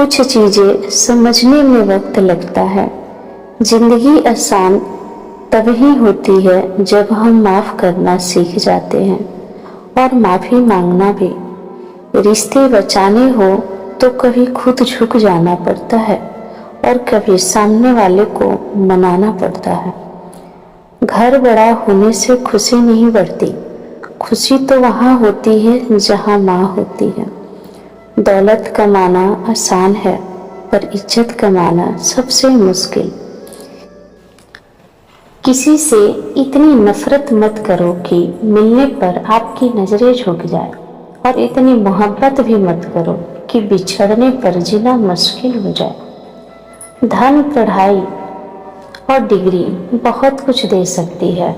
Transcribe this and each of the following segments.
कुछ चीज़ें समझने में वक्त लगता है। जिंदगी आसान तभी होती है जब हम माफ़ करना सीख जाते हैं, और माफ़ी मांगना भी। रिश्ते बचाने हो तो कभी खुद झुक जाना पड़ता है और कभी सामने वाले को मनाना पड़ता है। घर बड़ा होने से खुशी नहीं बढ़ती, खुशी तो वहाँ होती है जहाँ माँ होती है। दौलत कमाना आसान है, पर इज्जत कमाना सबसे मुश्किल। किसी से इतनी नफरत मत करो कि मिलने पर आपकी नजरें झुक जाए, और इतनी मोहब्बत भी मत करो कि बिछड़ने पर जीना मुश्किल हो जाए। धन, पढ़ाई और डिग्री बहुत कुछ दे सकती है,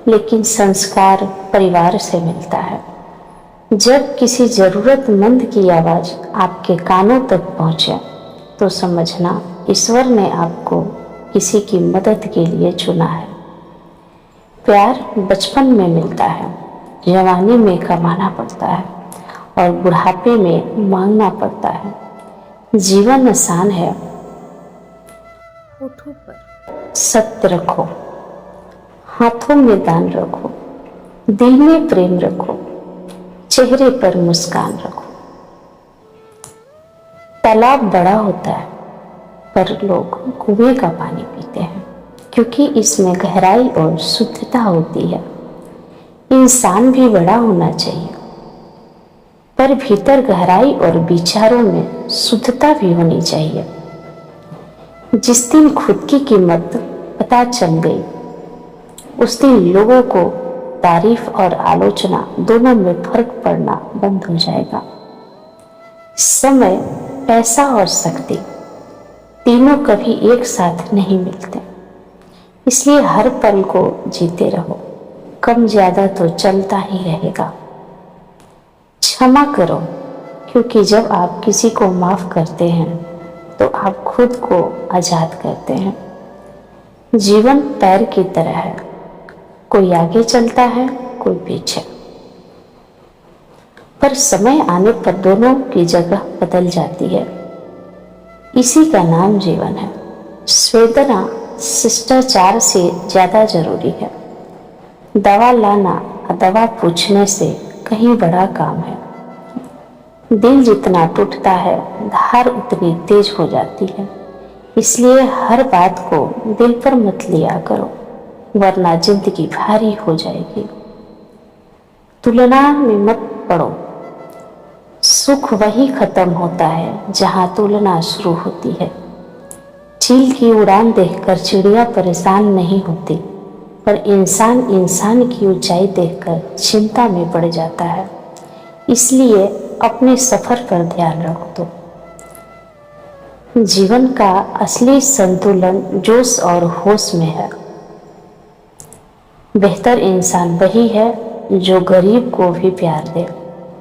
लेकिन संस्कार परिवार से मिलता है। जब किसी जरूरतमंद की आवाज़ आपके कानों तक पहुंचे, तो समझना ईश्वर ने आपको किसी की मदद के लिए चुना है। प्यार बचपन में मिलता है, जवानी में कमाना पड़ता है और बुढ़ापे में मांगना पड़ता है। जीवन आसान है, होठों पर सत्य रखो, हाथों में दान रखो, दिल में प्रेम रखो, चेहरे पर मुस्कान रखो। तालाब बड़ा होता है, पर लोग कुएं का पानी पीते हैं, क्योंकि इसमें गहराई और शुद्धता होती है। इंसान भी बड़ा होना चाहिए, पर भीतर गहराई और विचारों में शुद्धता भी होनी चाहिए। जिस दिन खुद की कीमत पता चल गई, उस दिन लोगों को तारीफ और आलोचना दोनों में फर्क पड़ना बंद हो जाएगा। समय, पैसा और शक्ति तीनों कभी एक साथ नहीं मिलते, इसलिए हर पल को जीते रहो। कम ज्यादा तो चलता ही रहेगा। क्षमा करो, क्योंकि जब आप किसी को माफ करते हैं तो आप खुद को आजाद करते हैं। जीवन पैर की तरह है, कोई आगे चलता है, कोई पीछे, पर समय आने पर दोनों की जगह बदल जाती है। इसी का नाम जीवन है। संवेदना शिष्टाचार से ज्यादा जरूरी है। दवा लाना और दवा पूछने से कहीं बड़ा काम है। दिल जितना टूटता है, धार उतनी तेज हो जाती है। इसलिए हर बात को दिल पर मत लिया करो, वरना जिंदगी भारी हो जाएगी। तुलना में मत पड़ो। सुख वही खत्म होता है जहां तुलना शुरू होती है। चील की उड़ान देखकर चिड़िया परेशान नहीं होती, पर इंसान इंसान की ऊंचाई देखकर चिंता में पड़ जाता है। इसलिए अपने सफर पर ध्यान रख दो। जीवन का असली संतुलन जोश और होश में है। बेहतर इंसान वही है जो गरीब को भी प्यार दे,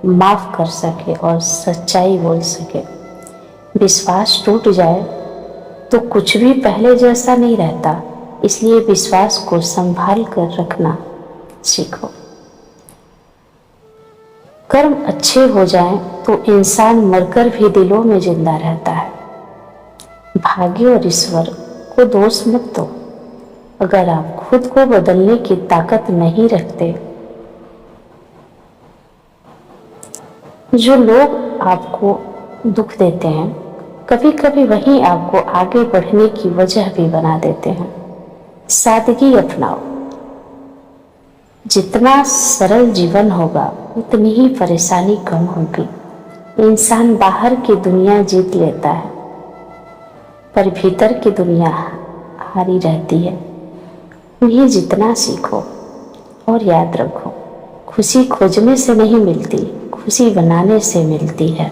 माफ कर सके और सच्चाई बोल सके। विश्वास टूट जाए तो कुछ भी पहले जैसा नहीं रहता, इसलिए विश्वास को संभाल कर रखना सीखो। कर्म अच्छे हो जाएं तो इंसान मरकर भी दिलों में जिंदा रहता है। भाग्य और ईश्वर को दोष मत दो। अगर आप खुद को बदलने की ताकत नहीं रखते, जो लोग आपको दुख देते हैं, कभी कभी वही आपको आगे बढ़ने की वजह भी बना देते हैं। सादगी अपनाओ। जितना सरल जीवन होगा, उतनी ही परेशानी कम होगी। इंसान बाहर की दुनिया जीत लेता है, पर भीतर की दुनिया हारी रहती है। उन्हें जितना सीखो और याद रखो, खुशी खोजने से नहीं मिलती, खुशी बनाने से मिलती है।